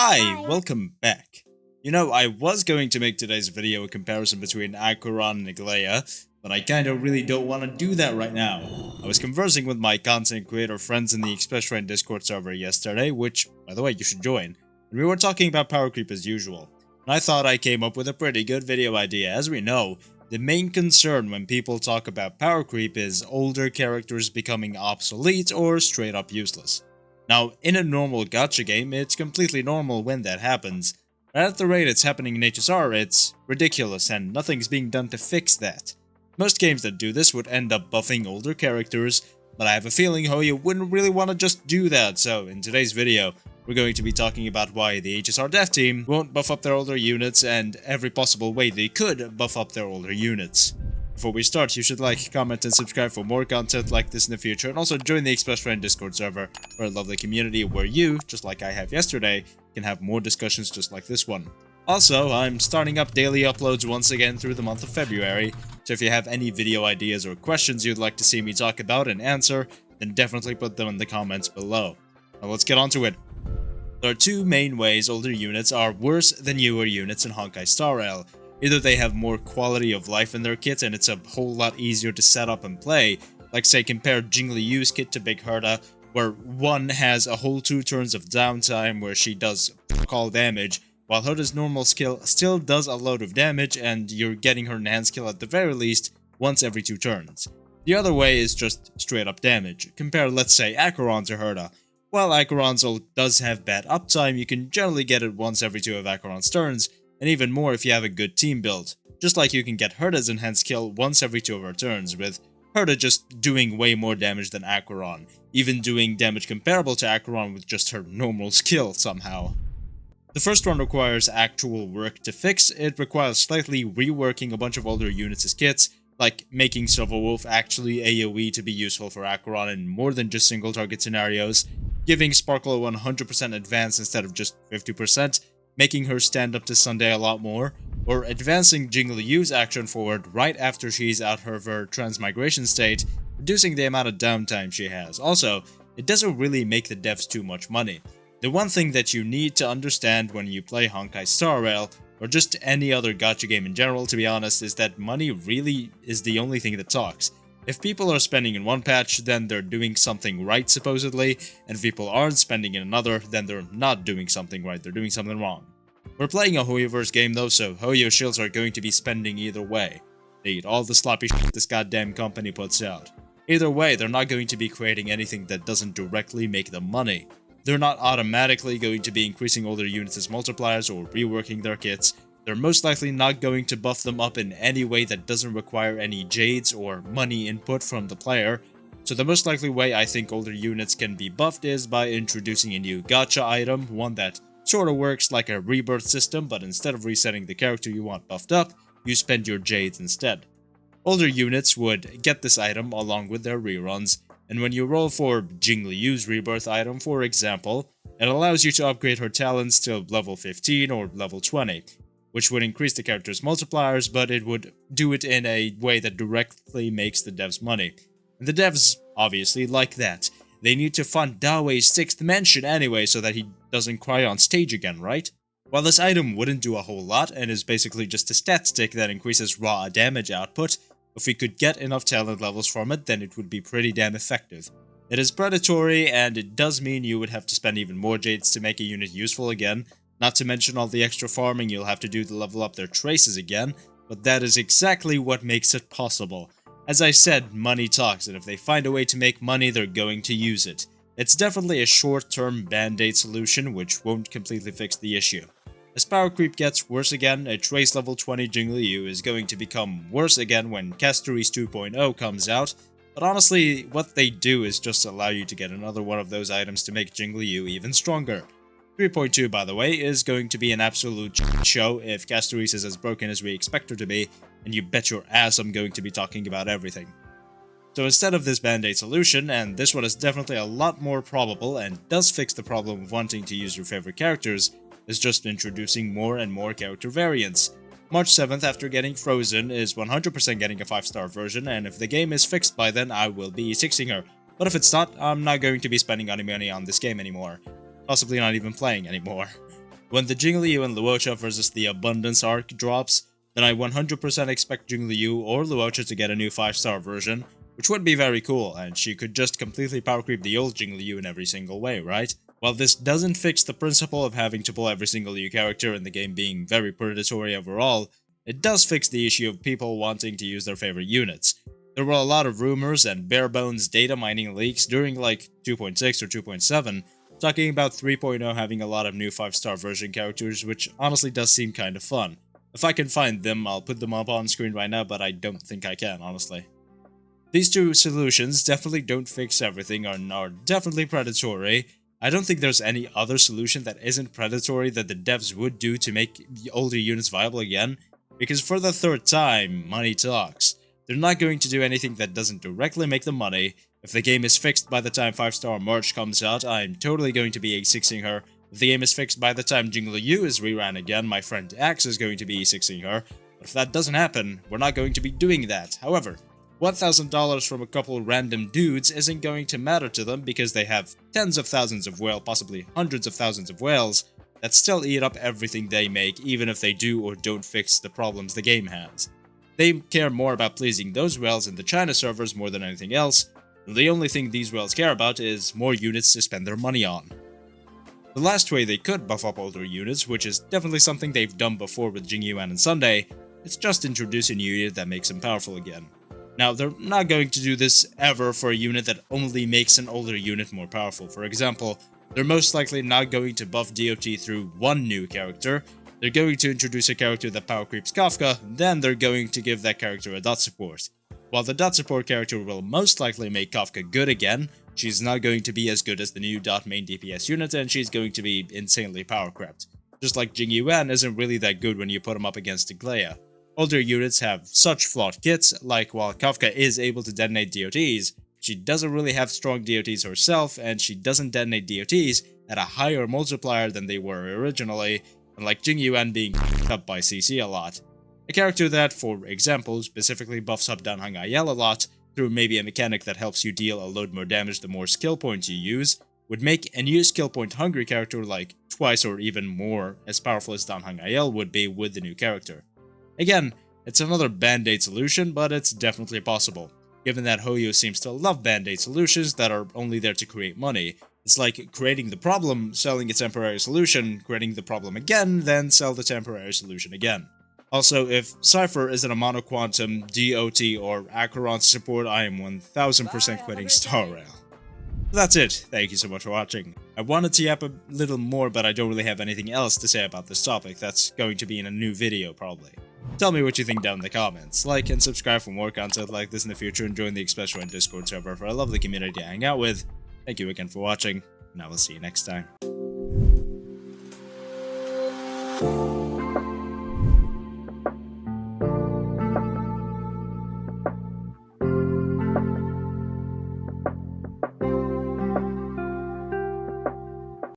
Hi, welcome back. I was going to make today's video a comparison between Acheron and Aglaia, but I kinda really don't want to do that right now. I was conversing with my content creator friends in the Express Train Discord server yesterday, which, by the way, you should join, and we were talking about power creep as usual. And I thought I came up with a pretty good video idea. As we know, the main concern when people talk about power creep is older characters becoming obsolete or straight up useless. Now, in a normal gacha game, it's completely normal when that happens, but at the rate it's happening in HSR, it's ridiculous and nothing's being done to fix that. Most games that do this would end up buffing older characters, but I have a feeling Hoyo wouldn't really want to just do that, so in today's video, we're going to be talking about why the HSR dev team won't buff up their older units and every possible way they could buff up their older units. Before we start, you should like, comment, and subscribe for more content like this in the future, and also join the Express Train Discord server for a lovely community where you, just like I have yesterday, can have more discussions just like this one. Also, I'm starting up daily uploads once again through the month of February, so if you have any video ideas or questions you'd like to see me talk about and answer, then definitely put them in the comments below. Now let's get on to it. There are two main ways older units are worse than newer units in Honkai Star Rail. Either they have more quality of life in their kit and it's a whole lot easier to set up and play, like say compare Jingliu's kit to Big Herta, where one has a whole 2 turns of downtime where she does all damage, while Herta's normal skill still does a load of damage and you're getting her enhanced skill at the very least once every 2 turns. The other way is just straight up damage. Compare let's say Acheron to Herta. While Acheron's ult does have bad uptime, you can generally get it once every 2 of Acheron's turns, and even more if you have a good team build. Just like you can get Herta's enhanced skill once every 2 of her turns, with Herta just doing way more damage than Acheron, even doing damage comparable to Acheron with just her normal skill somehow. The first one requires actual work to fix. It requires slightly reworking a bunch of older units' kits, like making Silverwolf actually AoE to be useful for Acheron in more than just single target scenarios, giving Sparkle 100% advance instead of just 50%, making her stand up to Sunday a lot more, or advancing Jingliu's action forward right after she's out of her transmigration state, reducing the amount of downtime she has. Also, it doesn't really make the devs too much money. The one thing that you need to understand when you play Honkai Star Rail, or just any other gacha game in general to be honest, is that money really is the only thing that talks. If people are spending in one patch, then they're doing something right supposedly, and if people aren't spending in another, then they're not doing something right, they're doing something wrong. We're playing a Hoyoverse game though, so Hoyo shields are going to be spending either way. They eat all the sloppy shit this goddamn company puts out. Either way, they're not going to be creating anything that doesn't directly make them money. They're not automatically going to be increasing older units as multipliers or reworking their kits. They're most likely not going to buff them up in any way that doesn't require any jades or money input from the player. So the most likely way I think older units can be buffed is by introducing a new gacha item, one that sorta works like a rebirth system, but instead of resetting the character you want buffed up, you spend your jades instead. Older units would get this item along with their reruns, and when you roll for Jingliu's rebirth item for example, it allows you to upgrade her talents to level 15 or level 20, which would increase the character's multipliers, but it would do it in a way that directly makes the devs money. And the devs obviously like that. They need to fund Dawe's 6th mention anyway so that he doesn't cry on stage again, right? While this item wouldn't do a whole lot and is basically just a stat stick that increases raw damage output, if we could get enough talent levels from it, then it would be pretty damn effective. It is predatory, and it does mean you would have to spend even more jades to make a unit useful again, not to mention all the extra farming you'll have to do to level up their traces again, but that is exactly what makes it possible. As I said, money talks, and if they find a way to make money, they're going to use it. It's definitely a short-term band-aid solution, which won't completely fix the issue. As power creep gets worse again, a trace level 20 Jingliu is going to become worse again when Castories 2.0 comes out, but honestly, what they do is just allow you to get another one of those items to make Jingliu even stronger. 3.2, by the way, is going to be an absolute show if Castories is as broken as we expect her to be, and you bet your ass I'm going to be talking about everything. So instead of this band-aid solution, and this one is definitely a lot more probable and does fix the problem of wanting to use your favorite characters, is just introducing more and more character variants. March 7th, after getting Frozen, is 100% getting a 5-star version, and if the game is fixed by then, I will be 6ing her. But if it's not, I'm not going to be spending any money on this game anymore. Possibly not even playing anymore. When the Jingliu and Luocha versus the Abundance arc drops, then I 100% expect Jingliu or Luocha to get a new 5-star version, which would be very cool, and she could just completely power creep the old Jingliu in every single way, right? While this doesn't fix the principle of having to pull every single new character in the game being very predatory overall, it does fix the issue of people wanting to use their favorite units. There were a lot of rumors and bare-bones data mining leaks during like 2.6 or 2.7, talking about 3.0 having a lot of new 5-star version characters, which honestly does seem kind of fun. If I can find them, I'll put them up on screen right now, but I don't think I can, honestly. These two solutions definitely don't fix everything and are definitely predatory. I don't think there's any other solution that isn't predatory that the devs would do to make the older units viable again, because for the third time, money talks. They're not going to do anything that doesn't directly make them money. If the game is fixed by the time 5-star March comes out, I'm totally going to be E6ing her. If the game is fixed by the time Jingliu is reran again, my friend Axe is going to be E6ing her. But if that doesn't happen, we're not going to be doing that. However, $1,000 from a couple random dudes isn't going to matter to them because they have tens of thousands of whales, possibly hundreds of thousands of whales, that still eat up everything they make even if they do or don't fix the problems the game has. They care more about pleasing those whales in the China servers more than anything else, and the only thing these whales care about is more units to spend their money on. The last way they could buff up older units, which is definitely something they've done before with Jingyuan and Sunday, is just introduce a new unit that makes them powerful again. Now, they're not going to do this ever for a unit that only makes an older unit more powerful. For example, they're most likely not going to buff DOT through one new character. They're going to introduce a character that power creeps Kafka, then they're going to give that character a dot support. While the dot support character will most likely make Kafka good again, she's not going to be as good as the new dot main DPS unit, and she's going to be insanely power crept. Just like Jingyuan isn't really that good when you put him up against Iglea. Older units have such flawed kits, like while Kafka is able to detonate DOTs, she doesn't really have strong DOTs herself, and she doesn't detonate DOTs at a higher multiplier than they were originally, unlike Jingyuan being up by CC a lot. A character that, for example, specifically buffs up down Honkai a lot, through maybe a mechanic that helps you deal a load more damage the more skill points you use, would make a new skill point hungry character like twice or even more as powerful as Dan Honkai would be with the new character. Again, it's another band-aid solution, but it's definitely possible, given that Hoyo seems to love band-aid solutions that are only there to create money. It's like creating the problem, selling a temporary solution, creating the problem again, then sell the temporary solution again. Also, if Cypher isn't a monoquantum, DOT, or Acheron support, I am 1000% quitting Star Rail. That's it, thank you so much for watching. I wanted to yap a little more, but I don't really have anything else to say about this topic. That's going to be in a new video, probably. Tell me what you think down in the comments. Like and subscribe for more content like this in the future, and join the Express Discord server for a lovely community to hang out with. Thank you again for watching, and I will see you next time.